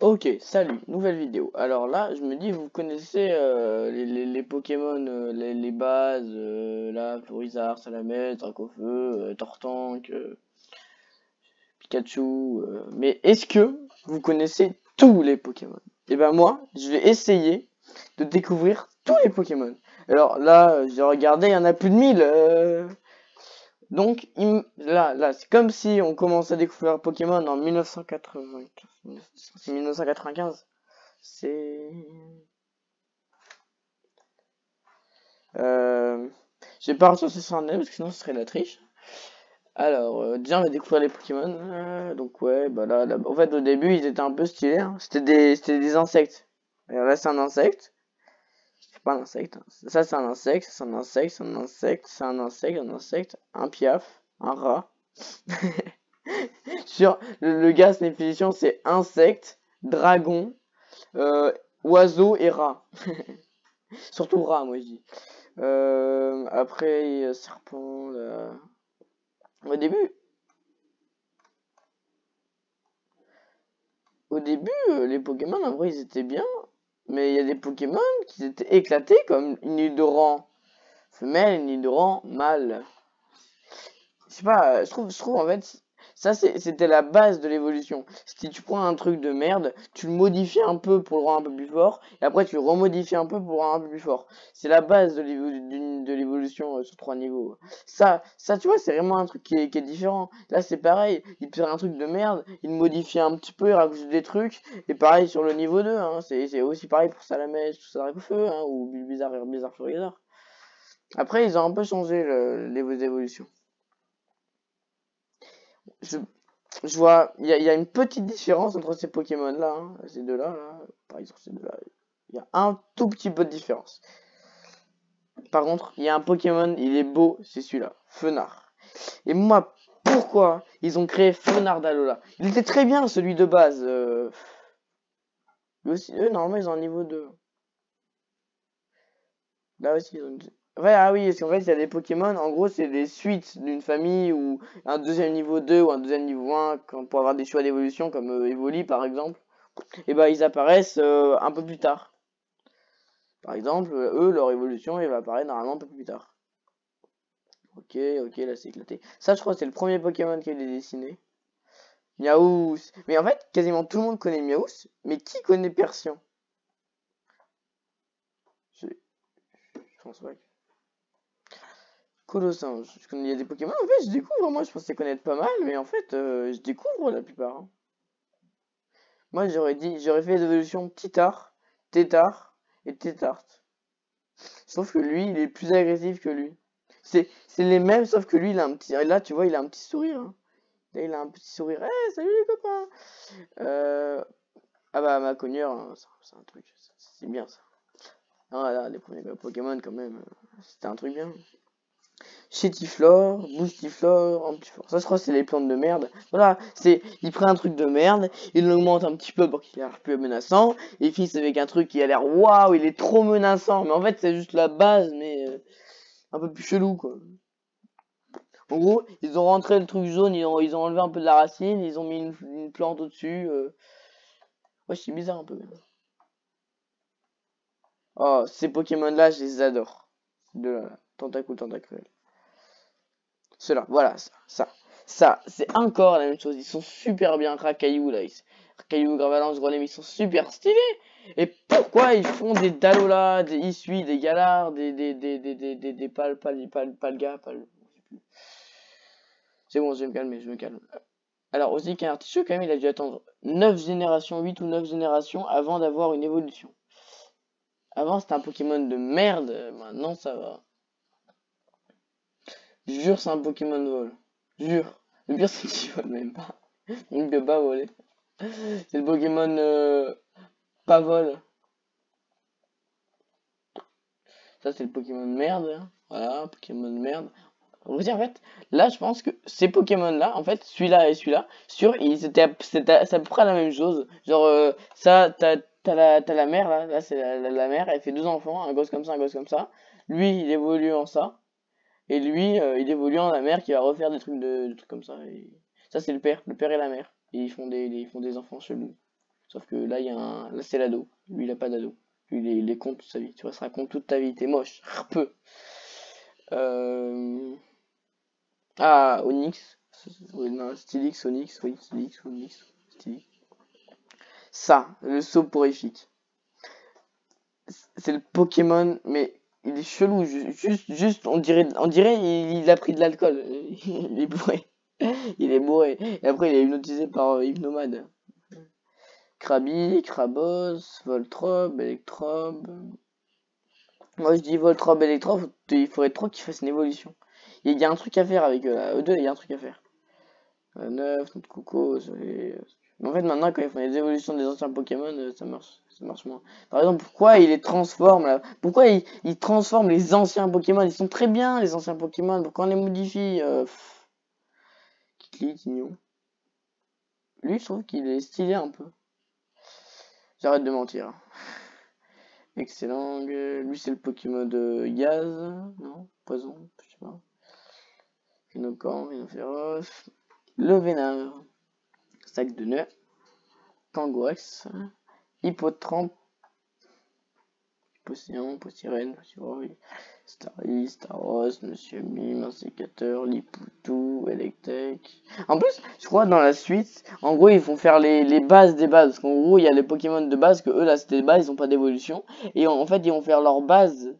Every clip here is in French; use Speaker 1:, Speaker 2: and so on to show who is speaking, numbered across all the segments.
Speaker 1: Ok, salut, nouvelle vidéo. Alors là, je me dis, vous connaissez les Pokémon, les bases, là, Florizarre, Salamèche, Dracofeu, Tortank, Pikachu. Mais est-ce que vous connaissez tous les Pokémon? Et ben moi, je vais essayer de découvrir tous les Pokémon. Alors là, j'ai regardé, il y en a plus de 1000. Donc là, c'est comme si on commençait à découvrir Pokémon en 1995. C'est 1995. C'est... Euh... J'ai pas ressorti sur un parce que sinon ce serait de la triche. Alors, déjà on va découvrir les Pokémon. Donc ouais, bah là, en fait au début ils étaient un peu stylés, hein. C'était des insectes. Alors là c'est un insecte. C'est pas un insecte, hein. Ça c'est un insecte, ça, c'est un insecte, c'est un insecte, c'est un insecte, un insecte, un piaf, un rat. Sur le gars, sa définition c'est insecte, dragon, euh, oiseau et rat. Surtout rat, moi je dis. Après, il y a serpent, là. Au début, les Pokémon, en vrai, ils étaient bien. Mais il y a des Pokémon qui étaient éclatés, comme une Nidoran femelle, une Nidoran mâle. Je sais pas, je trouve en fait, ça c'était la base de l'évolution. Si tu prends un truc de merde, tu le modifies un peu pour le rendre un peu plus fort, et après tu le remodifies un peu pour le rendre un peu plus fort. C'est la base de l'évolution sur 3 niveaux. Ça, tu vois, c'est vraiment un truc qui est différent. Là, c'est pareil, il peut faire un truc de merde, il le modifie un petit peu, il rajoute des trucs, et pareil sur le niveau 2, hein, c'est aussi pareil pour Salamèche, tout ça, Dracofeu, hein, ou Bulbizarre et Bizarre Florizarre. Après, ils ont un peu changé les évolutions. Je, je vois, il y a une petite différence entre ces Pokémon-là, hein, ces deux-là, là, par exemple ces deux-là. Il y a un tout petit peu de différence. Par contre, il y a un Pokémon, il est beau, c'est celui-là, Fenard. Et moi, pourquoi ils ont créé Fenard d'Alola? Il était très bien, celui de base. Lui aussi, eux, normalement, ils ont un niveau 2. Là aussi, ils ont une... Ouais, ah oui, parce qu'en fait, il y a des Pokémon, en gros, c'est des suites d'une famille ou un deuxième niveau 2 ou un deuxième niveau 1 pour avoir des choix d'évolution comme Evoli par exemple. Et ben ils apparaissent un peu plus tard. Par exemple, eux, leur évolution, elle va apparaître normalement un peu plus tard. Ok, ok, là c'est éclaté. Ça, je crois que c'est le premier Pokémon qui a été dessiné. Miaous. Mais en fait, quasiment tout le monde connaît Miaous, mais qui connaît Persian? Je pense pas. Colossinge. Il y a des Pokémon, en fait, je découvre. Moi, je pensais connaître pas mal, mais en fait, je découvre la plupart, hein. Moi, j'aurais fait les évolutions Titart, Tétart et Tétart. Sauf que lui, il est plus agressif que lui. C'est les mêmes, sauf que lui, il a un petit. Là, tu vois, il a un petit sourire, hein. Là, il a un petit sourire. Eh, salut les copains! Euh... Ah bah, ma cogneur, hein, c'est un truc. C'est bien ça. Ah là, les premiers Pokémon, quand même, c'était un truc bien. Chétiflore, Boostiflore, Amptiflore. Ça, je crois que c'est les plantes de merde. Voilà, il prend un truc de merde, il l'augmente un petit peu pour qu'il ait l'air plus menaçant, et il finit avec un truc qui a l'air waouh, il est trop menaçant. Mais en fait, c'est juste la base, mais un peu plus chelou, quoi. En gros, ils ont rentré le truc jaune, ils ont enlevé un peu de la racine, ils ont mis une plante au-dessus. Ouais, c'est bizarre un peu. Oh, ces Pokémon-là, je les adore. De là, Tentacule, Tentacruel. Ceux-là, voilà, ça, c'est encore la même chose. Ils sont super bien. Rakaillou, là. Rakaillou, Gravalanche, Grolem, ils sont super stylés. Et pourquoi ils font des Dalola, des Isui, des Galar, des Palga, C'est bon, je vais me calmer, je me calme. Alors, aussi qu'un artichaut, quand même, il a dû attendre 9 générations, 8 ou 9 générations avant d'avoir une évolution. Avant, c'était un Pokémon de merde. Maintenant, ça va. Jure, c'est un Pokémon vol. Jure. Le pire, c'est qu'il vole même pas. Il ne peut pas voler. C'est le Pokémon pas vol. Ça, c'est le Pokémon de merde, hein. Voilà, Pokémon de merde. On va dire, en fait, là, je pense que ces Pokémon-là, en fait, celui-là et celui-là, c'était à peu près la même chose. Genre, ça, t'as la mère, là c'est la mère, elle fait 2 enfants, un gosse comme ça, un gosse comme ça. Lui, il évolue en ça. Et lui, il évolue en la mère qui va refaire des trucs comme ça. Et... Ça, c'est le père et la mère. Et ils font des enfants chelous. Sauf que là, il y a un... Là, c'est l'ado. Lui, il a pas d'ado. Lui, il est con toute sa vie. Tu resteras con toute ta vie. T'es moche. Peu. Ah, Onyx. Oui, non, Stylix, Onyx. Oui, Stylix, Onyx. Stylix. Ça, le soporifique. C'est le Pokémon, mais il est chelou. Juste, on dirait, il a pris de l'alcool. Il est bourré. Il est bourré. Et après, il est hypnotisé par Hypnomade. Krabi, Krabos, Voltrob, Electrobe. Moi, je dis Voltrob, Electrobe. Il faudrait trop qu'il fasse une évolution. Il y a un truc à faire avec eux, là. Eux deux, il y a un truc à faire. 9, notre Coco, mais en fait, maintenant, quand ils font les évolutions des anciens Pokémon, ça marche moins. Par exemple, pourquoi il les transforme là? Pourquoi il transforme les anciens Pokémon? Ils sont très bien, les anciens Pokémon. Pourquoi on les modifie? Kikli, Tignon. Lui, je trouve qu'il est stylé un peu. J'arrête de mentir. Excellent. Lui, c'est le Pokémon de Gaz. Non? Poison? Je sais pas. Rhinocorn, Rhinophéros. Le Vénard. Sac de nœuds. Kangourex. Hippotrampe. Poséon, Posirène, Posiroy, Starly, Staros, Monsieur Mime, Insécateur, Lipoutou, Electek. En plus, je crois dans la suite, en gros, ils vont faire les bases des bases. Parce qu'en gros, il y a les Pokémon de base que eux, là, c'était des bases, ils ont pas d'évolution. Et en fait, ils vont faire leurs bases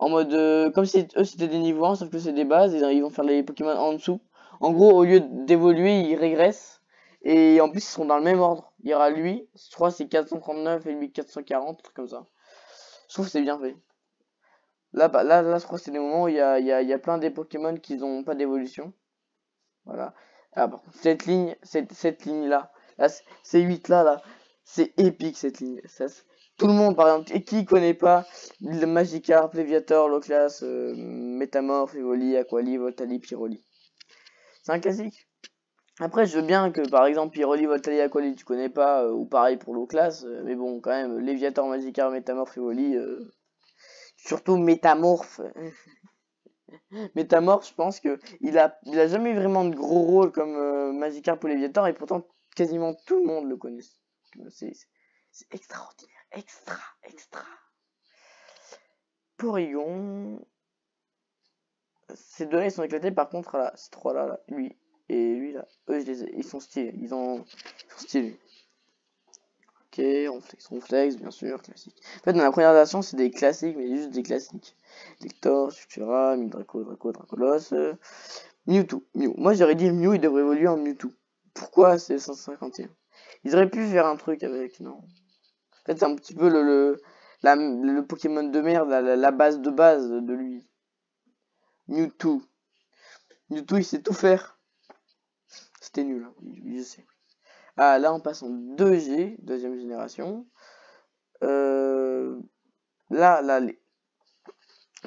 Speaker 1: en mode. Comme si eux, c'était des niveaux 1, sauf que c'est des bases. Et ils vont faire les Pokémon en dessous. En gros, au lieu d'évoluer, ils régressent. Et en plus, ils seront dans le même ordre. Il y aura lui, je crois, c'est 439 et lui 440, un truc comme ça. Je trouve que c'est bien fait. Là, je crois que c'est des moments où il y a plein des Pokémon qui n'ont pas d'évolution. Voilà. Ah, par contre, cette ligne-là, ces 8 là, c'est épique cette ligne. Tout le monde, par exemple, et qui connaît pas le Magikarp, Léviator, Loclas, Métamorph, Evoli, Aquali, Voltali, Pyroli. C'est un classique. Après, je veux bien que, par exemple, Pyroli, Voltali, Aquali, tu connais pas, ou pareil pour Loclas, mais bon, quand même, Léviator, Magikarp, Métamorph, Evoli, surtout Métamorphe. Métamorphe, je pense que il a jamais eu vraiment de gros rôle comme Magikarp ou Léviator et pourtant quasiment tout le monde le connaît. C'est extraordinaire, extra. Porygon, ces deux-là ils sont éclatés. Par contre, là, ces trois-là, là, lui et lui là, eux ils sont stylés, ils sont stylés. Ok, Ronflex, bien sûr, classique. En fait, dans la première version, c'est des classiques, mais juste des classiques. Hector, Futura, Draco, Dracolos, Mewtwo. Moi, j'aurais dit Mew, il devrait évoluer en Mewtwo. Pourquoi c'est 151? Ils auraient pu faire un truc avec, non? En fait, c'est un petit peu le Pokémon de merde, la base de lui. Mewtwo. Mewtwo, il sait tout faire. C'était nul, hein, je sais. Ah, là, on passe en 2G, deuxième génération. Là,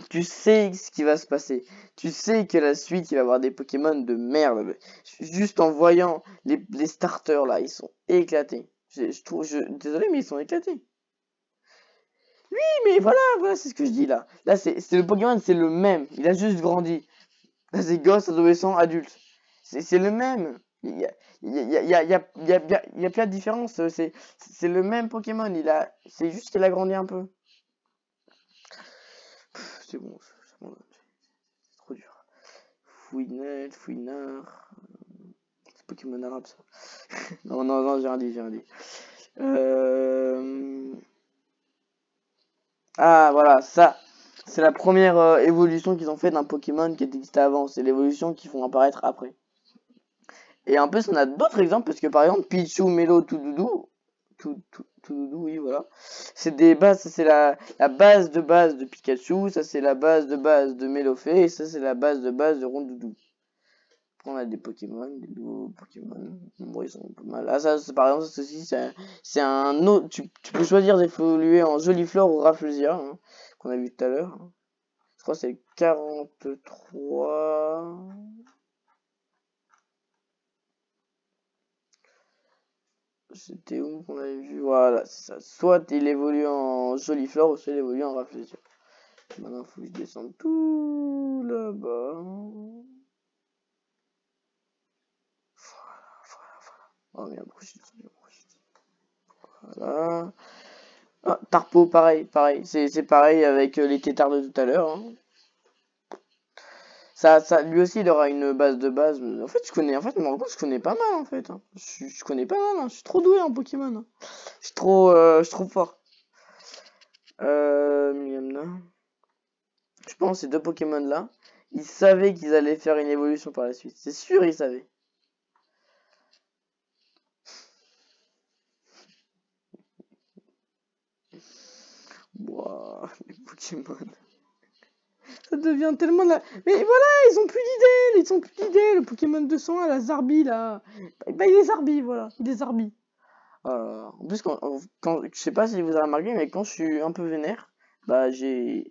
Speaker 1: tu sais ce qui va se passer. Tu sais que la suite, il va y avoir des Pokémon de merde. Juste en voyant les starters là, ils sont éclatés. Désolé, mais ils sont éclatés. Oui, mais voilà, c'est ce que je dis là. Là, c'est le Pokémon, c'est le même. Il a juste grandi. Là, c'est gosse, adolescent, adulte. C'est le même. Il y a pas de différence. C'est le même Pokémon. C'est juste qu'il a grandi un peu. C'est bon, c'est trop dur. Fouinard. C'est Pokémon arabe ça. non, j'ai rien dit. Ah, voilà, ça. C'est la première évolution qu'ils ont fait d'un Pokémon qui existait avant. C'est l'évolution qu'ils font apparaître après. Et en plus, on a d'autres exemples, parce que par exemple, Pichu, Melo, Toudoudou, Toudoudou, oui, voilà. C'est des bases, ça c'est la base de Pikachu, ça c'est la base de Melofée, et ça c'est la base de Rondoudou. Après, on a des Pokémon, des nouveaux Pokémon. Bon, ils sont pas mal. Ah, ça, par exemple, ceci, c'est un autre. Tu peux choisir d'évoluer en Jolifleur ou Rafflesia, hein, qu'on a vu tout à l'heure. Je crois que c'est le 43. C'était où qu'on avait vu? Voilà, c'est ça. Soit il évolue en Jolifleur, ou soit il évolue en Rafflesia. Maintenant, il faut que je descende tout là-bas. Voilà. Oh merde, pourquoi je suis descendu? Voilà. Ah, Tarpo, pareil. C'est pareil avec les tétards de tout à l'heure. Hein. Lui aussi, il aura une base de base. En fait, je me rends compte que je connais pas mal, en fait. Hein. Je connais pas mal, hein. Je suis trop doué en Pokémon. Hein. Je suis trop fort. Miamna. Je pense ces deux Pokémon là, ils savaient qu'ils allaient faire une évolution par la suite. C'est sûr, ils savaient. Wouah, les Pokémon. Ça devient tellement la... Mais voilà, ils ont plus d'idées. Le Pokémon 200, la Zarbi là. Bah, il est Zarbi, voilà. Il est Zarbi. En plus, je sais pas si vous avez remarqué, mais quand je suis un peu vénère, bah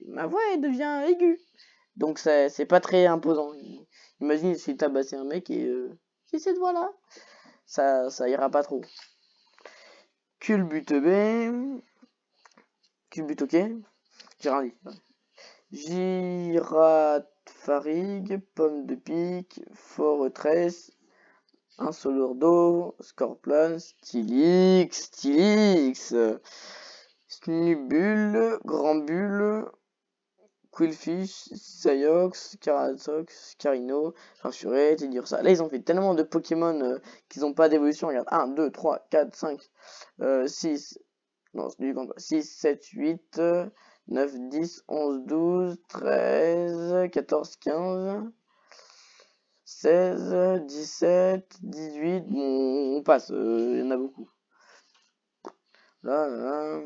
Speaker 1: ma voix elle devient aiguë. Donc c'est pas très imposant. Imagine si tabassé un mec et j'ai cette voix là. Ça ira pas trop. Culbute B. Culbute ok. J'ai rien dit. Girafarig, pomme de pique, fortress, Insolurdo, Scorpion, Stylix, Snubule, Grandbulle, Quillfish, Sayox, Carasox, Carino, Rassuré, t'es dire ça. Là, ils ont fait tellement de Pokémon qu'ils n'ont pas d'évolution. Regarde, 1, 2, 3, 4, 5, 6, non, c'est du 6, 7, 8, 9, 10, 11, 12, 13, 14, 15, 16, 17, 18. Bon, on passe, il y en a beaucoup. Là.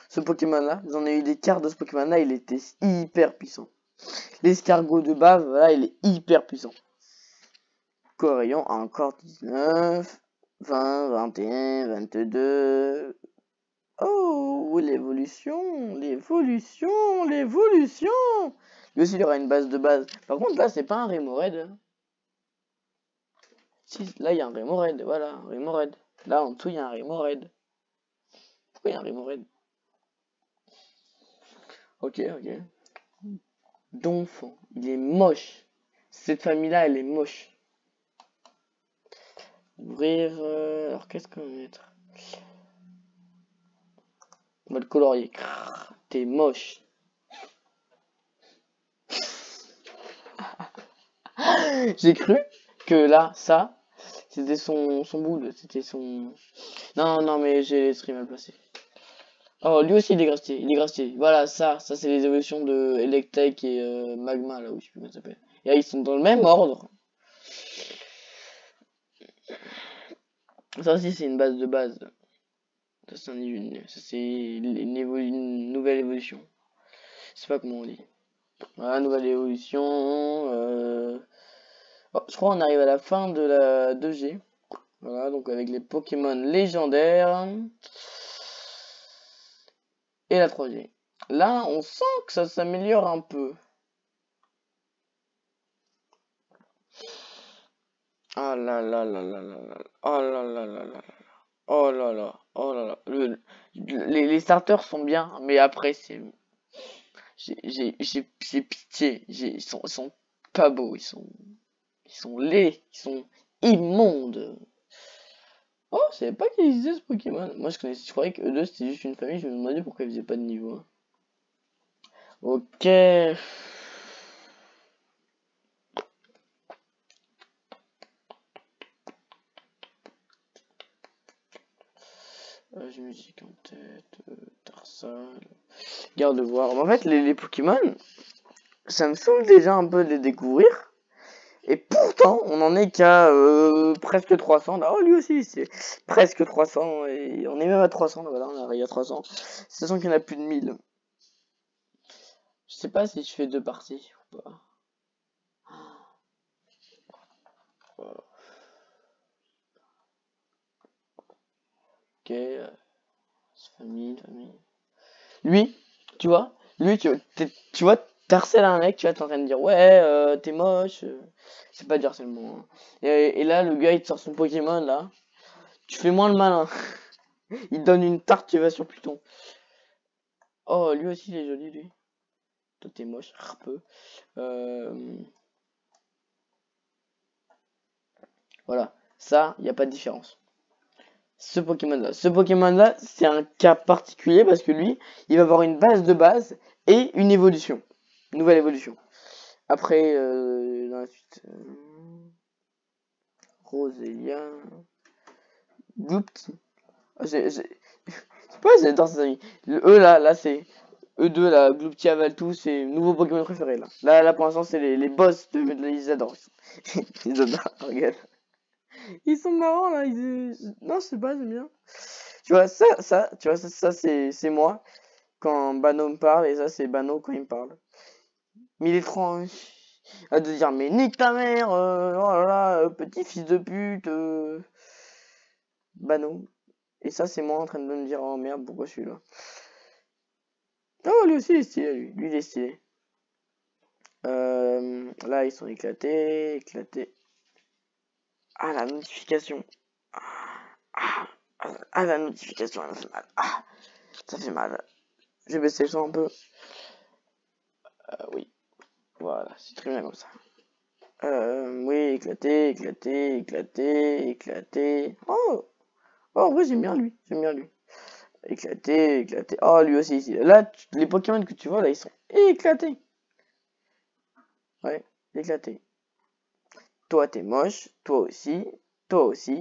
Speaker 1: Ce Pokémon-là, j'en ai eu des cartes de ce Pokémon-là, il était hyper puissant. L'escargot de bave, là, il est hyper puissant. Corayon a encore 19, 20, 21, 22. Oh, l'évolution. Lui aussi, il aura une base de base. Par contre, là, c'est pas un Remoraid. Si, là, il y a un Remoraid, voilà, un Remoraid. Là, en dessous, il y a un Remoraid. Pourquoi il y a un Remoraid? Ok. Donphan, il est moche. Cette famille-là, elle est moche. Ouvrir. Alors, qu'est-ce qu'on va mettre? On va le colorier. T'es moche. J'ai cru que là, ça, c'était son boule. C'était son. Non, mais j'ai l'esprit mal placé. Oh, lui aussi, il est gracié. Voilà, ça c'est les évolutions de Electek et Magma, là, où je sais plus comment ça s'appelle. Et là, ils sont dans le même ordre. Ça aussi, c'est une base de base. Ça, c'est une nouvelle évolution. Je sais pas comment on dit. Voilà, nouvelle évolution. Oh, je crois qu'on arrive à la fin de la 2G. Voilà, donc avec les Pokémon légendaires. Et la 3G. Là, on sent que ça s'améliore un peu. Ah là là là là là là. Oh là là là là. Oh là là. Oh là là. Les starters sont bien, mais après, c'est... J'ai pitié. Ils sont pas beaux. Ils sont laids. Ils sont immondes. Oh, je savais pas qu'ils existait ce Pokémon. Moi, je croyais que eux deux c'était juste une famille. Je me demandais pourquoi ils faisaient pas de niveau. Ok. J'ai musique en tête. Tarsal. Garde de voir. En fait, les Pokémon, ça me saoule déjà un peu de les découvrir. Et pourtant, on en est qu'à presque 300. Là. Oh, lui aussi, c'est presque 300. Et on est même à 300. Là, voilà, on arrive à 300. Sachant qu'il y en a plus de 1000. Je sais pas si je fais 2 parties ou pas. Ok. Famille. Lui, tu vois, tu vois, t'harcèles un mec, tu vois, t'es en train de dire ouais, t'es moche, c'est pas du harcèlement. Hein. Et là, le gars il te sort son Pokémon là, tu fais moins le malin. Il te donne une tarte, tu vas sur Pluton. Oh, lui aussi il est joli lui. Toi t'es moche, un peu. Voilà, ça, y a pas de différence. ce Pokémon-là. Ce Pokémon-là, c'est un cas particulier parce que lui, il va avoir une base de base et une évolution. Une nouvelle évolution. Après, dans la suite, Rosélia, Goupt. Je sais pas, j'adore ces amis. Le E là, c'est eux deux là, Gloopty, Avaltou, c'est nouveau Pokémon préféré là. Là pour l'instant, c'est les boss ils adorent. Ils adorent, regarde. Ils sont marrants là, non, je sais pas, j'aime bien. Tu vois, tu vois, ça c'est moi quand Bano me parle et ça c'est Bano quand il me parle. Mais il est franc, à de dire, mais nique ta mère, oh là là, petit fils de pute, Bano. Et ça, c'est moi en train de me dire, oh merde, pourquoi je suis là? Oh, lui aussi, il est stylé, lui il est stylé. Là, ils sont éclatés. Ah, la notification. La notification, elle fait mal. Ah, ça fait mal. Je vais baisser le son un peu. Oui, voilà, c'est très bien comme ça. Oui, éclaté. Oh, en vrai, j'aime bien lui. Éclaté. Oh, lui aussi, ici. Là, les Pokémon que tu vois, là, ils sont éclatés. Ouais, éclatés. Toi, t'es moche. Toi aussi. Toi, ça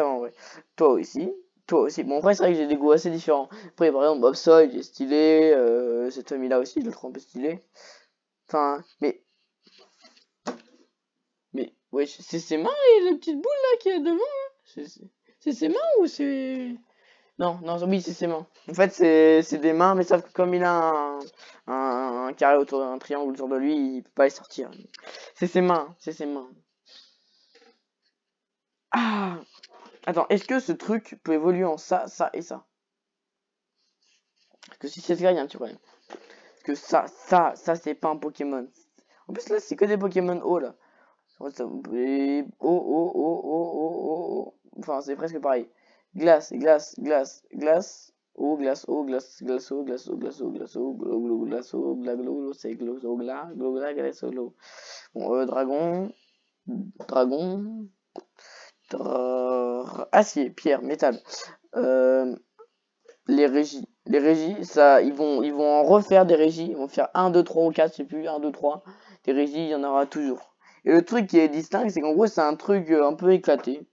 Speaker 1: va en vrai. Toi aussi. Bon, après, c'est vrai que j'ai des goûts assez différents. Après, par exemple, Bobsoy, il est stylé. Cette famille-là aussi, je le trouve un peu stylé. Enfin, ouais, c'est ses mains et la petite boule là qui est devant, là. C'est ses mains ou c'est... Non, oui, c'est ses mains. En fait, c'est des mains, mais sauf que comme il a un carré autour d'un triangle autour de lui, il peut pas les sortir. C'est ses mains. Ah! Attends, est-ce que ce truc peut évoluer en ça et ça? Parce que si c'est le cas, il y a un petit problème. Parce que ça, c'est pas un Pokémon. En plus, là, c'est que des Pokémon eau, là. Enfin, c'est presque pareil. Glace. Eau, c'est glace, eau. Bon, dragon, acier, pierre, métal. Les régies, ça, ils vont en refaire des régies. Ils vont faire 1, 2, 3 ou 4, je sais plus, 1, 2, 3. Des régies, il y en aura toujours. Et le truc qui est distinct, c'est qu'en gros, c'est un truc un peu éclaté.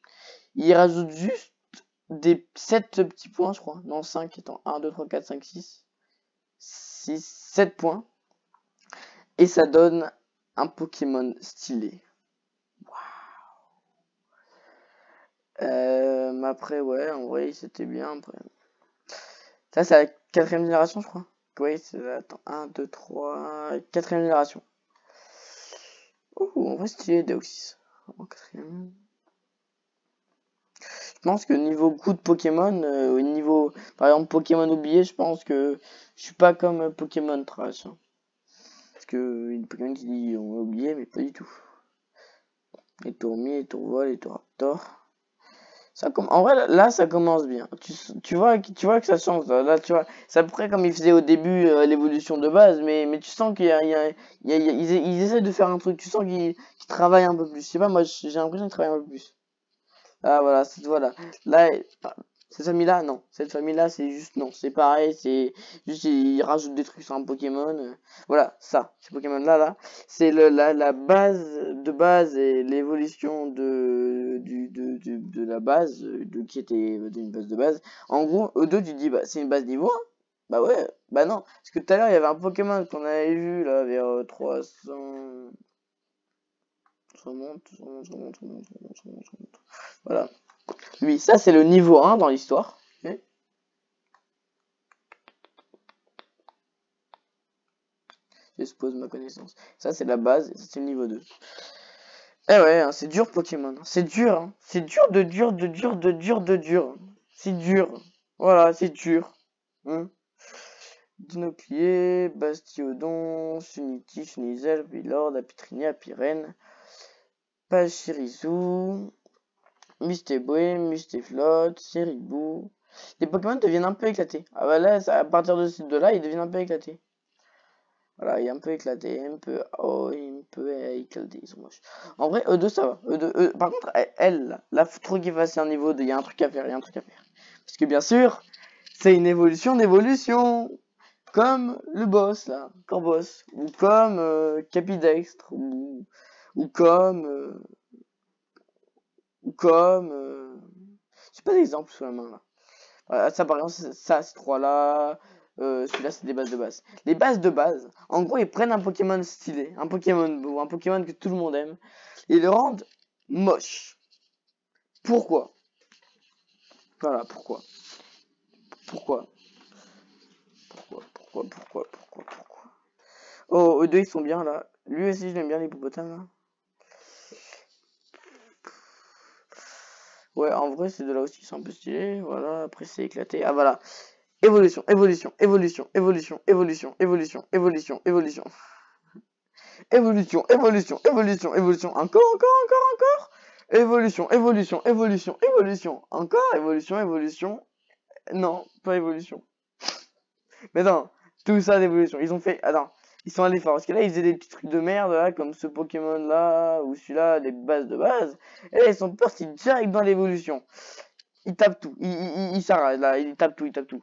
Speaker 1: Il rajoute juste des 7 petits points, je crois. Non, 5, étant 1, 2, 3, 4, 5, 6. 7 points. Et ça donne un Pokémon stylé. Après, ouais, en vrai, c'était bien. Après. Ça, c'est la 4ème génération, je crois. Oui, c'est... Attends, 1, 2, 3... 4ème génération. Ouh, en vrai, stylé, Deoxys. En 4ème. Je pense que niveau coup de Pokémon, au niveau... Par exemple, Pokémon oublié, je pense que je suis pas comme Pokémon Trash. Hein. Parce que il y a des Pokémon qui disent on a oublié, mais pas du tout. Les Tourmi, les Tourvol, les Touraptor. En vrai, là, ça commence bien. Tu vois que ça change. Là, tu vois, c'est à peu près comme ils faisaient au début l'évolution de base, mais tu sens ils essaient de faire un truc. Tu sens qu'ils travaillent un peu plus. Je sais pas, moi, j'ai l'impression qu'ils travaillent un peu plus. Ah, voilà, voilà. Là, cette famille-là, non. Cette famille-là, c'est juste non. C'est pareil, c'est juste, ils rajoutent des trucs sur un Pokémon. Voilà, ça, ces Pokémon-là, c'est la base de base et l'évolution de la base, qui était une base de base. En gros, eux deux, tu te dis, bah, c'est une base niveau 1. Bah ouais, bah non. Parce que tout à l'heure, il y avait un Pokémon qu'on avait vu, là, vers 300... Ça monte. Voilà. Lui, ça c'est le niveau 1 dans l'histoire. J'expose ma connaissance. Ça c'est la base, et ça c'est le niveau 2. Eh ouais, hein, c'est dur Pokémon. C'est dur, hein. C'est dur. C'est dur. Voilà, c'est dur. Hein. Dinoclier, Bastiodon, Sunity, Chenizel, Villord, Apitrinia, Apirène, Pachirisu, Mustéboué, Mustéflot, Seribou. Les Pokémon deviennent un peu éclatés. Ah bah là, à partir de ces deux-là, ils deviennent un peu éclatés. Voilà, il est un peu éclaté, un peu... Oh, peu éclatés, ils sont moches. En vrai, eux deux, ça va. Eux deux, par contre, elle, là, faut trop qu'il fasse un niveau de... Il y a un truc à faire, il y a un truc à faire. Parce que bien sûr, c'est une évolution d'évolution. Comme le boss, là, Corboss. Ou comme Capidextre. Ou comme... ou comme... j'ai pas d'exemple sous la main, là. Ça, par exemple, ça, ces trois-là... celui-là, c'est des bases de base. Les bases de base, en gros, ils prennent un Pokémon stylé, un Pokémon beau, un Pokémon que tout le monde aime, et le rendent moche. Pourquoi? Voilà, pourquoi? Pourquoi? Pourquoi? Oh, eux deux, ils sont bien, là. Lui aussi, je l'aime bien, l'hippopotame, là. Ouais, en vrai, ces deux-là aussi, ils sont un peu stylés. Voilà, après, c'est éclaté. Ah, voilà. Évolution, évolution, évolution, évolution, évolution, évolution, évolution, évolution. Évolution, évolution, évolution, évolution, encore. Évolution, évolution, évolution, évolution, encore, évolution, évolution. Non, pas évolution. Mais non, tout ça d'évolution. Ils ont fait, attends, ils sont allés fort. Parce que là, ils faisaient des petits trucs de merde, là, comme ce Pokémon là, ou celui-là, des bases de base. Et là, ils sont partis direct dans l'évolution. Ils tapent tout, ils s'arrêtent là, ils tapent tout.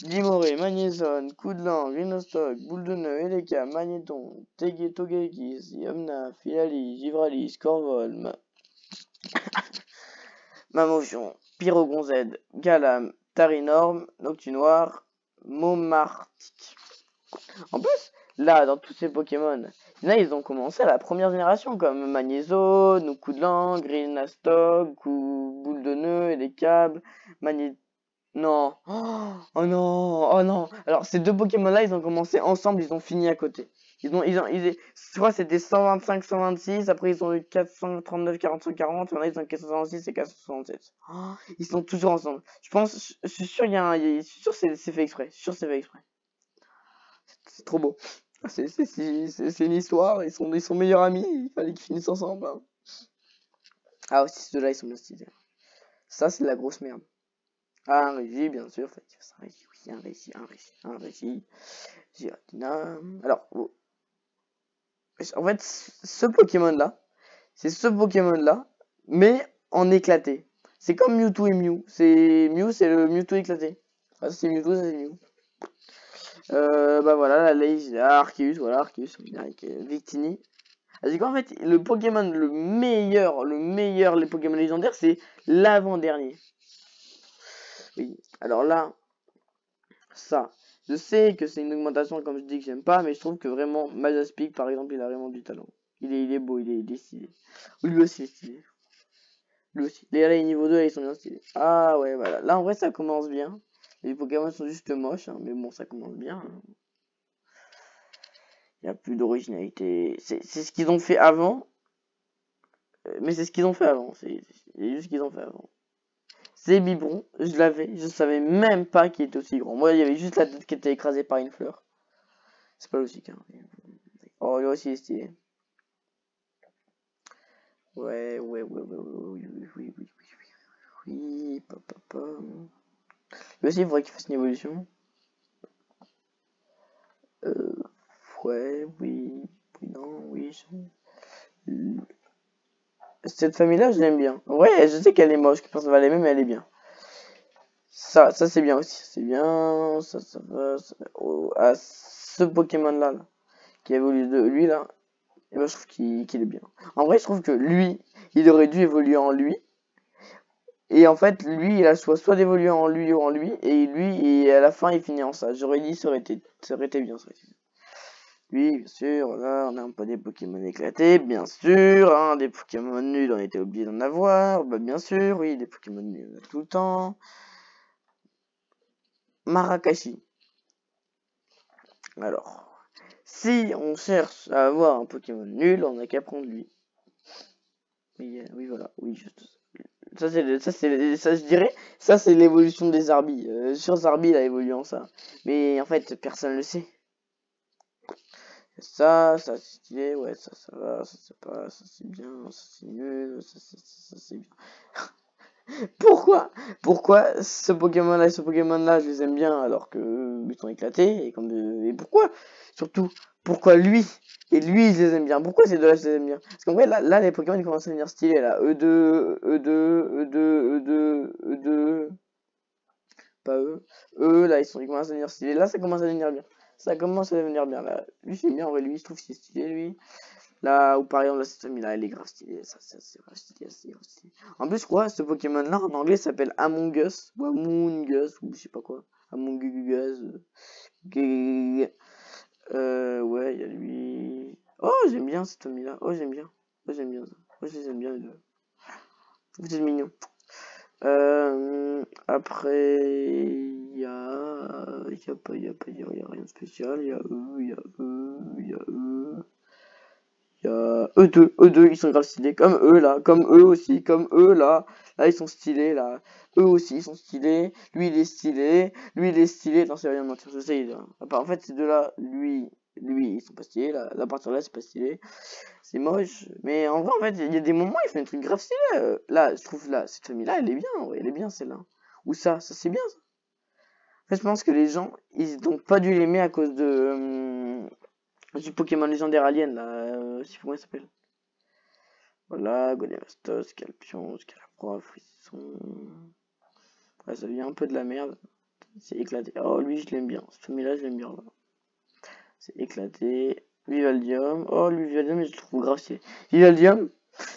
Speaker 1: Dimoré, Magnézone, coup de langue, Rhinostock, boule de nœud, Eleka, Magnéton, Togekiss, Yamna, Filali, Givrali, Scorvol, Mamotion, Pyrogon Z, Galam, Tarinorm, Noctunoir, Momartic. En plus, là, dans tous ces Pokémon, là, ils ont commencé à la première génération, comme Magnézone, ou Coup de langue, Rhinostock, ou Boule de nœud, et des câbles, Magné... Non. Oh non, oh non. Alors, ces deux Pokémon-là, ils ont commencé ensemble, ils ont fini à côté. Je crois que c'était 125, 126, après ils ont eu 439, 440, maintenant ils ont 466 et 467. Oh, ils sont toujours ensemble. Je suis sûr, je suis sûr c'est fait exprès. Je suis sûr c'est fait exprès. C'est trop beau. C'est une histoire, ils sont meilleurs amis, il fallait qu'ils finissent ensemble. Hein. Ah aussi, ceux-là, ils sont bien stylés. Ça, c'est de la grosse merde. Ah, un régie, bien sûr, fallait qu'il fasse un régie, oui, un régie. Giratina. Alors, oh. En fait, ce Pokémon-là, c'est ce Pokémon-là, mais en éclaté. C'est comme Mewtwo et Mew. Mew, c'est le Mewtwo éclaté. Ah, c'est Mewtwo, ça c'est Mew. Bah voilà, la Laze, Arceus, voilà, Arceus, avec Victini. C'est qu'en fait, le Pokémon, le meilleur, les Pokémon légendaires, c'est l'avant-dernier. Oui, alors là, ça, je sais que c'est une augmentation, comme je dis, que j'aime pas, mais je trouve que vraiment, Majaspic, par exemple, il a vraiment du talent. Il est beau, il est stylé. Lui aussi, il est stylé. Lui aussi. Les niveau 2, là, ils sont bien stylés. Ah ouais, voilà. Là, en vrai, ça commence bien. Les Pokémon sont juste moches, hein, mais bon, ça commence bien. Hein. Il n'y a plus d'originalité. C'est ce qu'ils ont fait avant. Mais c'est ce qu'ils ont fait avant. C'est juste ce qu'ils ont fait avant. C'est Biberon, je l'avais. Je savais même pas qu'il était aussi grand. Moi, il y avait juste la tête qui était écrasée par une fleur. C'est pas logique. Hein. Oh, lui aussi, il est stylé. Ouais. Oui, papa. Lui aussi, il faudrait qu'il fasse une évolution. Ouais, oui, non, oui. Cette famille-là, je l'aime bien. Ouais, je sais qu'elle est moche, que personne va l'aimer, mais elle est bien. Ça c'est bien aussi. C'est bien, ça va. Oh, à ce Pokémon-là, là, qui évolue de lui, là, et ben, je trouve qu'il est bien. En vrai, je trouve que lui, il aurait dû évoluer en lui. Et en fait, lui, il a soit d'évoluer en lui ou en lui, et à la fin, il finit en ça. J'aurais dit, ça aurait été bien, Oui, bien sûr, là, on a un peu des Pokémon éclatés, bien sûr, hein, des Pokémon nuls, on était obligé d'en avoir, bah bien sûr, oui, des Pokémon nuls, on a tout le temps. Marakashi. Alors, si on cherche à avoir un Pokémon nul, on n'a qu'à prendre lui. Oui, voilà, oui, juste ça. Je dirais, ça c'est l'évolution des Zarbi. Sur Zarbi, il a évolué en ça. Mais en fait, personne le sait. Ça c'est stylé, ouais, ça va, ça c'est pas, ça c'est bien, ça c'est nul, ça c'est bien. Pourquoi ce Pokémon là et ce Pokémon là, je les aime bien alors que ils sont éclatés, et pourquoi? Surtout, pourquoi lui? Et lui, je les aime bien. Pourquoi ces deux-là, je les aime bien? Parce qu'en vrai, là, les Pokémon, ils commencent à devenir stylés, là. E2, E2, E2, E2, E2, pas eux. Eux, là, ils commencent à devenir stylés. Là, ça commence à devenir bien. Ça commence à devenir bien, là. Lui, j'aime bien, en vrai, lui, je trouve que c'est stylé, lui. Là, ou par exemple, là, cette famille-là, elle est grave stylée. Ça, c'est grave stylé, c'est grave stylé. En plus, je crois, ce Pokémon-là, en anglais, s'appelle Among Us, ou Among Us, ou je sais pas quoi. Among Us. Ouais, il y a lui. Oh, j'aime bien cette famille-là. Oh, j'aime bien. Oh, j'aime bien ça. Oh, je les aime bien, les deux. C'est mignon. Après, il y a rien de spécial. Il y a eux, il y a eux, il y a eux. Il y a eux deux, ils sont grave stylés. Comme eux là, comme eux aussi, comme eux là. Là, ils sont stylés là. Eux aussi, ils sont stylés. Lui, il est stylé. Lui, il est stylé. Non, c'est rien de mentir, je sais. En fait, ces deux-là, lui, ils sont pas stylés. Là, la partie là, c'est pas stylé. C'est moche. Mais en vrai, en fait, il y a des moments, ils font des trucs grave stylés. Là, je trouve là, cette famille-là, elle est bien. Ouais, elle est bien celle-là. Ou ça c'est bien ça. En fait, je pense que les gens, ils n'ont pas dû l'aimer à cause du Pokémon légendaire alien là. Je sais pas comment il s'appelle. Voilà, Golemastos, Scorpion, Scalaprof, Frisson. Ouais, ça vient un peu de la merde. C'est éclaté. Oh, lui, je l'aime bien. Cette famille-là, je l'aime bien. C'est éclaté. Vivaldium. Oh, lui, Vivaldium, je le trouve grave stylé. Vivaldium,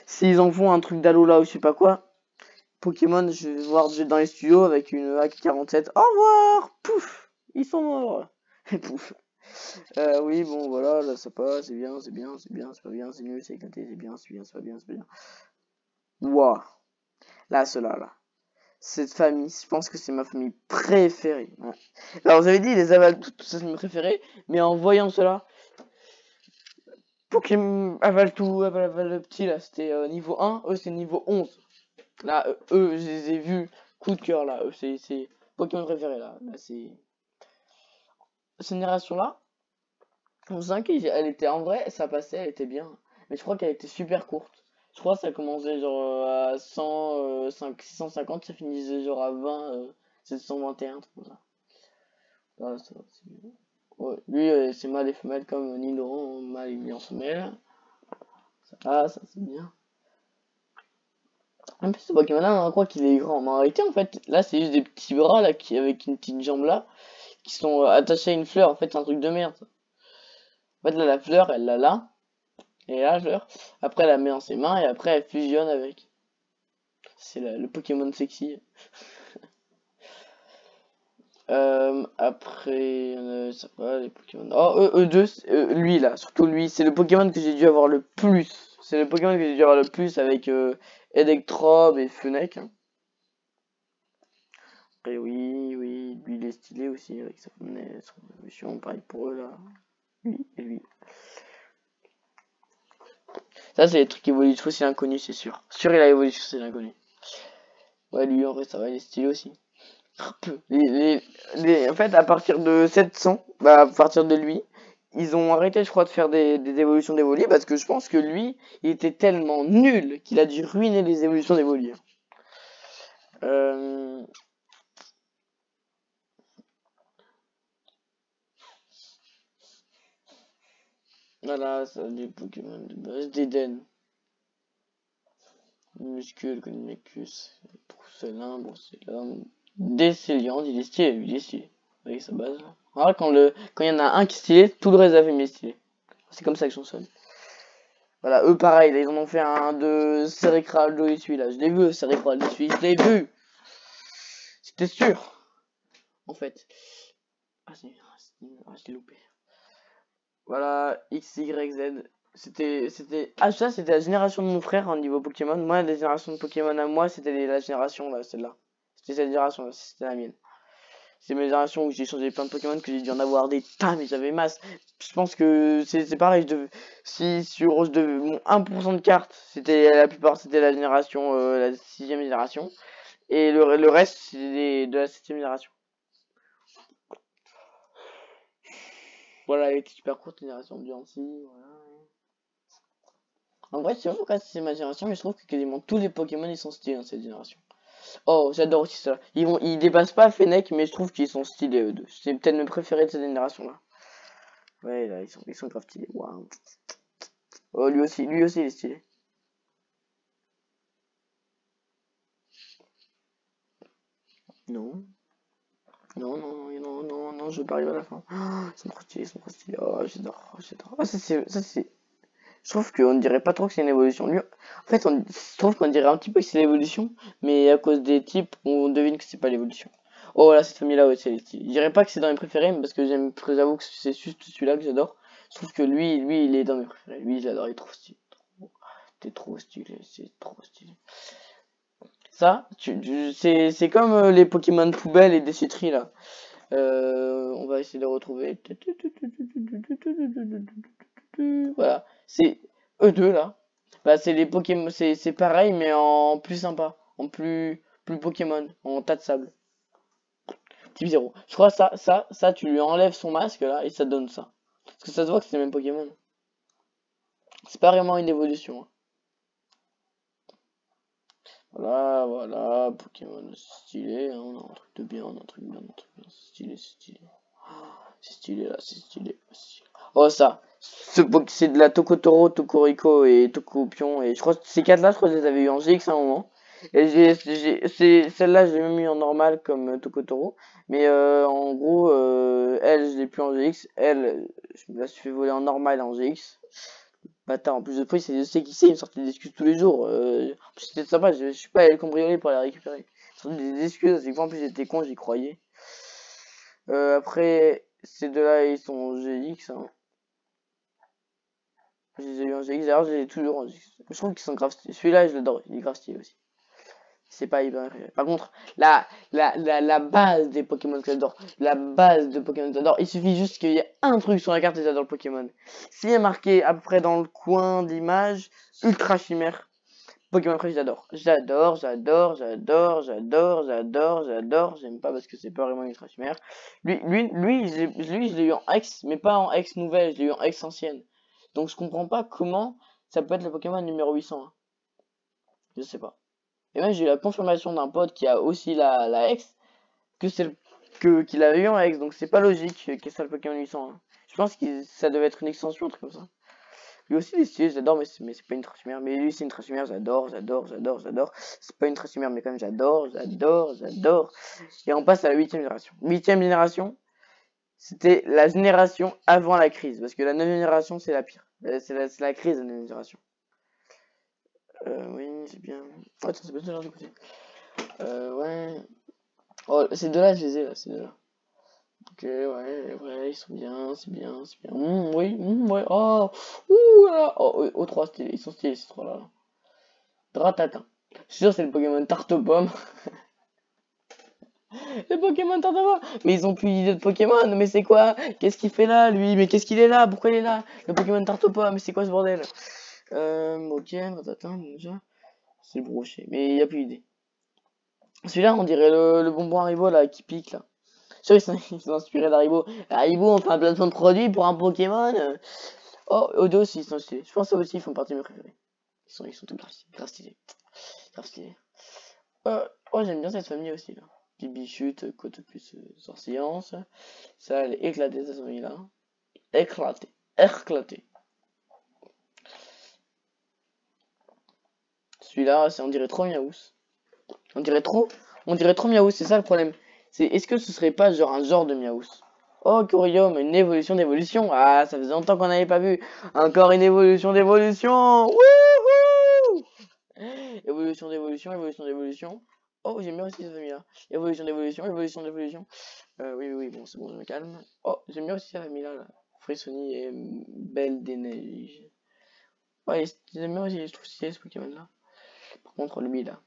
Speaker 1: s'ils en font un truc d'Alola ou je sais pas quoi, Pokémon, je vais voir dans les studios avec une AK-47. Au revoir! Pouf! Ils sont morts! Et pouf! Oui, bon, voilà, là, ça passe, c'est bien, c'est bien, c'est bien, c'est pas bien, c'est nul, c'est éclaté, c'est bien, c'est bien, c'est pas bien, c'est pas bien. Waouh! Là, cela, là. Cette famille, je pense que c'est ma famille préférée. Ouais. Alors, j'avais dit, les avales, tout ça, c'est mes préférés, mais en voyant cela, Pokémon avale tout, avale le petit, là, c'était niveau 1, eux, c'est niveau 11. Là, eux, je les ai vus, coup de cœur, là, eux, c'est Pokémon préféré, là c'est... Cette génération-là, on 5, elle était, en vrai, ça passait, elle était bien, mais je crois qu'elle était super courte. Je crois que ça commençait genre à 100, 650, ça finissait genre à 20, 721, tout ça. Ah, ça va, c'est bien. Ouais, lui, c'est mâle et femelle comme Nidoran, mâle et mis en femelle. Ça c'est bien. En plus, ce Pokémon-là, on croit qu'il est grand. Mais en réalité, en fait, là, c'est juste des petits bras là, avec une petite jambe là, qui sont attachés à une fleur. En fait, c'est un truc de merde. En fait, là, la fleur, elle l'a là. Et là, la fleur. Après, elle la met dans ses mains et après, elle fusionne avec. C'est le Pokémon sexy. Après, ça va, les Pokémon. Oh, E2, lui là, surtout lui, c'est le Pokémon que j'ai dû avoir le plus. C'est le Pokémon que j'ai dû avoir le plus avec Electrobe et Fennec. Hein. Après, oui, lui il est stylé aussi avec son évolution, pareil pour eux là. Lui et lui. Ça, c'est les trucs évolutifs, c'est l'inconnu, c'est sûr. Sûr, il a évolué, c'est l'inconnu. Ouais, lui en vrai, ça va, il est stylé aussi. En fait, à partir de 700, bah, à partir de lui, ils ont arrêté, je crois, de faire des évolutions d'Evoli parce que je pense que lui, il était tellement nul qu'il a dû ruiner les évolutions d'Evoli. Euh... Voilà, ça, des Pokémon de base, d'Eden. Muscule, Connecus, Trousselin, Brosselin, Décéliande, il est stylé, lui, il est stylé. Avec sa base. Alors, quand il y en a un qui est stylé, tout le reste de la famille est stylé. C'est comme ça que je fonctionne. Voilà, eux pareil, là, ils en ont fait un de Cérébral de celui-là. Je l'ai vu, Cérébral de celui, je l'ai vu. C'était sûr, en fait. J'ai loupé. Voilà, X, Y, Z. Ça, c'était la génération de mon frère en niveau Pokémon. Moi, la génération de Pokémon à moi, c'était la génération, là, celle-là. C'était cette génération-là, c'était la mienne. C'est ma génération où j'ai changé plein de Pokémon que j'ai dû en avoir des tas, mais j'avais masse. Je pense que c'est pareil, si sur mon 1% de cartes, c'était la plupart c'était la génération, la 6ème génération. Et le reste, c'est de la 7ème génération. Voilà, elle était super courte, génération de Diancie, voilà. En vrai, c'est vrai pourquoi c'est ma génération, mais je trouve que quasiment tous les Pokémon ils sont stylés dans cette génération. Oh, j'adore aussi ça. Ils dépassent pas Fennec, mais je trouve qu'ils sont stylés eux deux. C'est peut-être mes préférés de cette génération-là. Ouais, là, ils sont grave stylés. Waouh. Oh, lui aussi, il est stylé. Non. Non, non, non, non, non, je veux pas arriver à la fin. Ah, ils sont trop stylés, ils sont trop stylés. Oh, j'adore, oh, j'adore. Ah, ça c'est. Je trouve qu'on dirait pas trop que c'est une évolution. Lui, en fait, je trouve qu'on dirait un petit peu que c'est l'évolution, mais à cause des types, on devine que c'est pas l'évolution. Oh, voilà, cette famille-là aussi, elle est stylée. Je dirais pas que c'est dans mes préférés, mais parce que j'avoue que c'est juste celui-là que j'adore. Je trouve que lui, il est dans mes préférés. Lui, j'adore, il est trop stylé. T'es trop stylé, c'est trop stylé. Ça, c'est comme les Pokémon poubelles et déchetteries là. On va essayer de retrouver. Voilà, c'est eux deux là. Bah, c'est les Pokémon, c'est pareil, mais en plus sympa, en plus Pokémon, en tas de sable. Type 0. Je crois ça, tu lui enlèves son masque là et ça te donne ça. Parce que ça se voit que c'est le même Pokémon. C'est pas vraiment une évolution, hein. Voilà, voilà, Pokémon stylé, hein, on a un truc de bien, on a un truc bien, un truc bien, c'est stylé, c'est stylé. C'est stylé là, c'est stylé, c'est stylé. Oh ça, c'est de la Tokotoro, Tokoriko et Tokopion, et je crois que ces quatre là, je crois que je les avais eu en GX à un moment. Et celle-là, je l'ai même eu en normal comme Tokotoro, mais en gros, elle, je l'ai plus en GX, elle, je me la suis fait voler en normal et en GX. Bâtard, en plus de prix, c'est je sais qui c'est, il me sortait des excuses tous les jours. En plus, c'était sympa, je suis pas allé le cambrioler pour aller récupérer. Il sortait des excuses, c'est qu'en plus j'étais con, j'y croyais. Après, ces deux-là, ils sont en GX, hein. Je les ai eu en GX, d'ailleurs, je les ai toujours en GX. Je trouve qu'ils sont grave stylés. Celui-là, je l'adore, il est grave stylé aussi. C'est pas hyper. Par contre, la base des Pokémon que j'adore, la base de Pokémon que j'adore, il suffit juste qu'il y ait un truc sur la carte et j'adore le Pokémon. S'il est marqué à peu près dans le coin d'image, Ultra Chimère, Pokémon préféré, j'adore. J'adore, j'adore, j'adore, j'adore, j'adore, j'adore. J'aime pas parce que c'est pas vraiment Ultra Chimère. Je l'ai eu en X, mais pas en X nouvelle, je l'ai eu en X ancienne. Donc je comprends pas comment ça peut être le Pokémon numéro 800, hein. Je sais pas. Et même j'ai eu la confirmation d'un pote qui a aussi la X que c'est qu'il avait eu en X, donc c'est pas logique que ça le Pokémon 800, hein. Je pense que ça devait être une extension, un truc comme ça. Lui aussi il est stylé, j'adore, mais c'est pas une trachumère. Mais lui c'est une trachumère, j'adore, j'adore, j'adore, j'adore. C'est pas une trachumère, mais quand même j'adore, j'adore, j'adore. Et on passe à la 8ème génération. 8ème génération, c'était la génération avant la crise, parce que la 9ème génération c'est la pire. C'est la crise de la 9ème génération. Oui, c'est bien. Oh, attends, c'est pas tout de côté. Ouais. Oh, ces deux-là, je les ai là, ces deux-là. Ok, ouais, ouais, ils sont bien, c'est bien, c'est bien. Oui, ouais, oh, ouh là, oh, oui, oh, trois stylés, ils sont stylés ces trois-là. Dratata. Je suis sûr, c'est le Pokémon tarte aux pommes. Le Pokémon tarte aux pommes. Mais ils ont plus d'idée de Pokémon, mais c'est quoi? Qu'est-ce qu'il fait là, lui? Mais qu'est-ce qu'il est là? Pourquoi il est là? Le Pokémon tarte aux pommes, mais c'est quoi ce bordel? Ok, Dratata, déjà. C'est le brochet, mais il y a plus d'idée. Celui-là, on dirait le bonbon Haribo là, qui pique là. Sûr, ils sont inspirés d'Haribo. Haribo, on fait un placement de produit pour un Pokémon. Oh, Odo aussi, ils sont stylés. Je pense que aussi, ils font partie de mes préférés. Ils sont tous grave stylés. Grave stylés. Grave stylés. Oh, j'aime bien cette famille aussi, là. Bibichute, côté plus sur science. Ça, elle est éclatée, cette famille-là. Éclatée. Éclatée. Celui-là, on dirait trop Miaous. On dirait trop Miaous, c'est ça le problème. C'est, est-ce que ce serait pas genre un genre de Miaous? Oh, Corium, une évolution d'évolution. Ah, ça faisait longtemps qu'on n'avait pas vu. Encore une évolution d'évolution. Wouhou! Évolution d'évolution, évolution d'évolution. Oh, j'aime bien aussi cette famille-là. Évolution d'évolution, évolution d'évolution. Oui, oui, bon, c'est bon, je me calme. Oh, j'aime bien aussi cette famille-là, là. Frissoni et Belle des Neiges. Ouais, j'aime bien aussi, je trouve stylé ce Pokémon-là. Par contre, lui, là.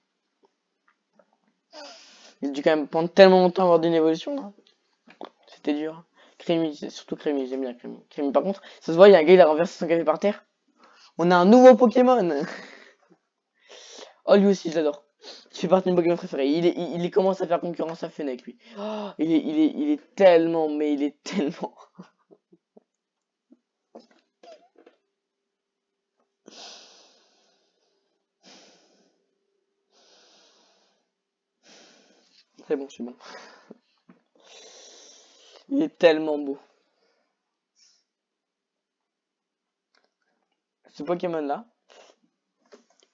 Speaker 1: Il a dû quand même prendre tellement longtemps à avoir d'une évolution, là. C'était dur. Crémy, c'est surtout Crémy, j'aime bien Crémy. Crémy, par contre, ça se voit, il y a un gars, il a renversé son café par terre. On a un nouveau Pokémon. Oh, lui aussi, je l'adore. Il fait partie de mes Pokémon préférés. Il commence à faire concurrence à Fennec, lui. Oh, il est tellement, mais il est tellement. C'est bon, c'est bon. Il est tellement beau. Ce Pokémon-là,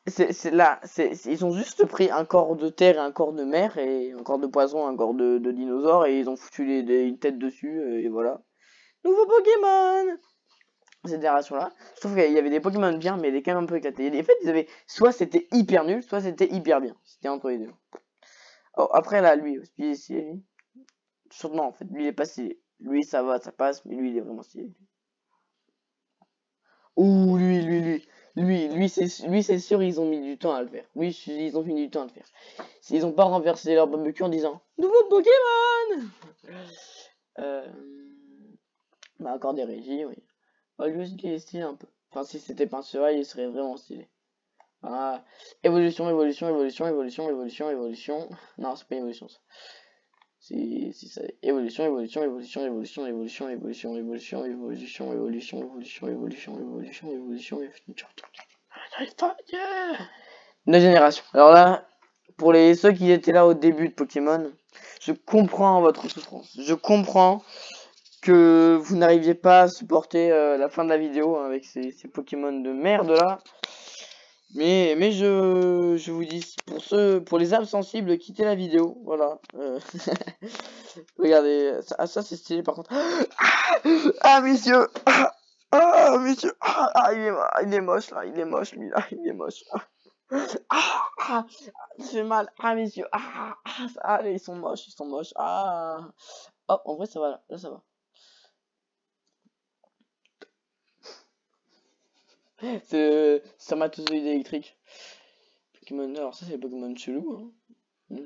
Speaker 1: ils ont juste pris un corps de terre et un corps de mer, et un corps de poisson, un corps de dinosaure, et ils ont foutu une tête dessus, et voilà. Nouveau Pokémon! Cette génération-là, je trouve qu'il y avait des Pokémon bien, mais il est quand même un peu éclaté. En fait, ils avaient, soit c'était hyper nul, soit c'était hyper bien. C'était entre les deux. Oh, après là, lui, lui. Sûrement, en fait, lui, il est pas stylé. Lui, ça va, ça passe, mais lui, il est vraiment stylé. Ouh, lui, c'est sûr, ils ont mis du temps à le faire. Oui, ils ont mis du temps à le faire. S'ils ont pas renversé leur barbecue en disant nouveau Pokémon, bah encore des régies, oui. Bah, lui aussi, il est stylé un peu. Enfin, si c'était pas un cheval, il serait vraiment stylé. Ah, évolution. Non, c'est pas une évolution, ça. Si ça. Évolution. La génération. Alors là, pour ceux qui étaient là au début de Pokémon, je comprends votre souffrance. Je comprends que vous n'arriviez pas à supporter la fin de la vidéo avec ces Pokémon de merde là. Mais je vous dis, pour les âmes sensibles, quittez la vidéo, voilà. Regardez, ça c'est stylé par contre. Ah messieurs, messieurs, il est moche là, il est moche lui là, il est moche. Ça fait mal, messieurs, allez, ils sont moches, hop, en vrai ça va là ça va. C'est spermatozoïde électrique. Pokémon, alors ça c'est Pokémon chelou, hein.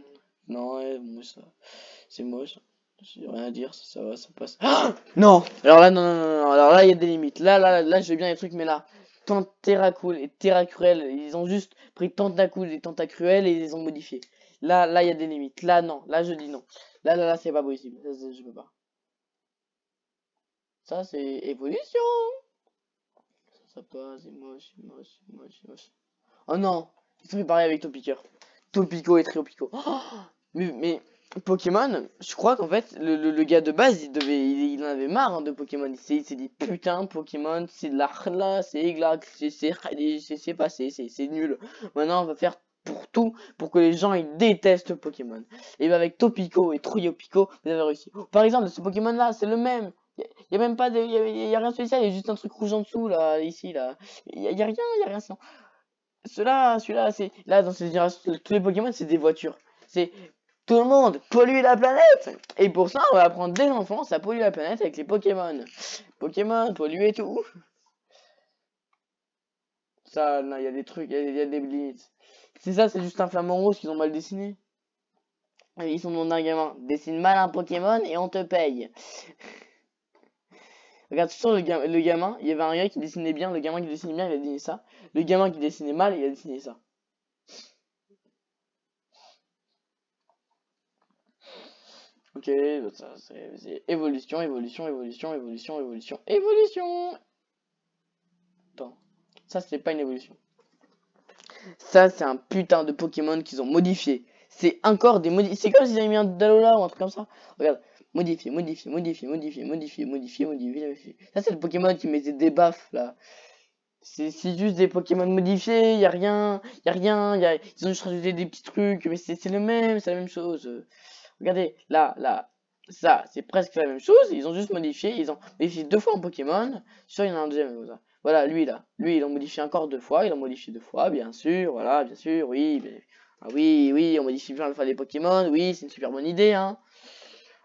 Speaker 1: Non, ouais, moi ça, c'est moche. J'ai rien à dire, ça va, ça passe. Ah non! Alors là, non. Alors là, il y a des limites. Là, je veux bien les trucs, mais là, Tentacruel et Terracruel, ils ont juste pris Tentacruel et Tentacruel et ils les ont modifiés. Là, il y a des limites. Là, non. Là, je dis non. Là, c'est pas possible. Je peux pas. Ça, c'est évolution. Ça passe, c'est moche. Oh non! Ils sont fait pareil avec Topiqueur. Topico et Triopico. Oh mais Pokémon, je crois qu'en fait, le gars de base, il en avait marre, hein, de Pokémon. Il s'est dit, putain, Pokémon, c'est de la c'est églac, c'est passé, c'est nul. Maintenant, on va faire pour tout, pour que les gens, ils détestent Pokémon. Et bien, avec Topico et Triopico, vous avez réussi. Par exemple, ce Pokémon-là, c'est le même. Il y a même pas de, y a rien de spécial, il y a juste un truc rouge en dessous, là, ici, là. Il y a rien, sinon. Celui-là, c'est, là, dans cette génération, tous les Pokémon, c'est des voitures. C'est, tout le monde pollue la planète. Et pour ça, on va apprendre dès l'enfance à polluer la planète avec les Pokémon. Pokémon, polluer tout. Ça, il y a des trucs, il y a des limites. C'est ça, c'est juste un flamant rose qu'ils ont mal dessiné. Ils sont dans un gamin. Dessine mal un Pokémon et on te paye. Regarde, sur le gamin, il y avait un gars qui dessinait bien. Le gamin qui dessinait bien, il a dessiné ça. Le gamin qui dessinait mal, il a dessiné ça. Ok, ça c'est évolution. Attends, ça c'est pas une évolution. Ça c'est un putain de Pokémon qu'ils ont modifié. C'est encore des modifiés. C'est comme s'ils avaient mis un Dalola ou un truc comme ça. Regarde, modifié. Ça c'est le Pokémon qui mettait des baffes là. C'est juste des Pokémon modifiés, y a rien, ils ont juste rajouté des petits trucs, mais c'est le même, c'est la même chose. Regardez, là, ça, c'est presque la même chose, ils ont juste modifié, ils ont modifié 2 fois en Pokémon, sûr il y en a un deuxième comme ça. Voilà, lui, ils l'ont modifié encore 2 fois, ils l'ont modifié 2 fois, bien sûr, voilà, bien sûr, oui, oui, on modifie bien le fois des Pokémon, oui, c'est une super bonne idée, hein.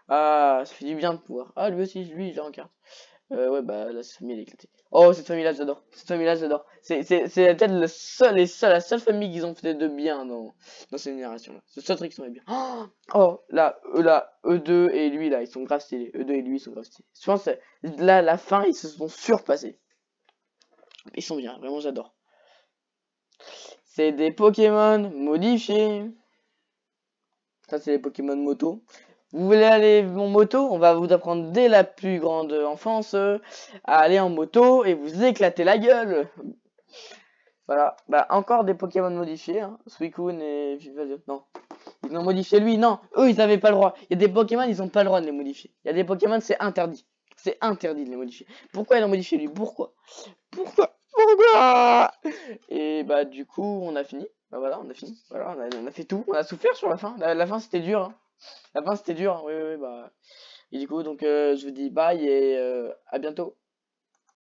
Speaker 1: Ah, ça fait du bien de pouvoir. Ah, lui aussi, lui, il est en carte. Ouais, bah, là, cette famille, elle est éclatée. Oh, cette famille-là, j'adore. C'est peut-être la seule famille qu'ils ont fait de bien dans cette génération-là. C'est le seul truc qu'ils ont fait bien. Oh, là, eux deux et lui, là, ils sont grave stylés. Eux deux et lui, ils sont grave stylés. Je pense, là, la fin, ils se sont surpassés. Ils sont bien, vraiment, j'adore. C'est des Pokémon modifiés. Ça, c'est les Pokémon moto. Vous voulez aller en moto? On va vous apprendre dès la plus grande enfance à aller en moto et vous éclater la gueule. Voilà. Bah, encore des Pokémon modifiés. Hein. Suicune et... Non. Ils l'ont modifié lui, non. Eux, ils avaient pas le droit. Il y a des Pokémon, ils ont pas le droit de les modifier. Il y a des Pokémon, c'est interdit. C'est interdit de les modifier. Pourquoi ils l'ont modifié lui? Pourquoi? Pourquoi? Et bah du coup, on a fini. Bah voilà, on a fini. Voilà, on a fait tout. On a souffert sur la fin. La fin, c'était dur. Hein. La fin, c'était dur. Hein. Oui, oui, oui, bah. Et du coup, donc, je vous dis bye et à bientôt.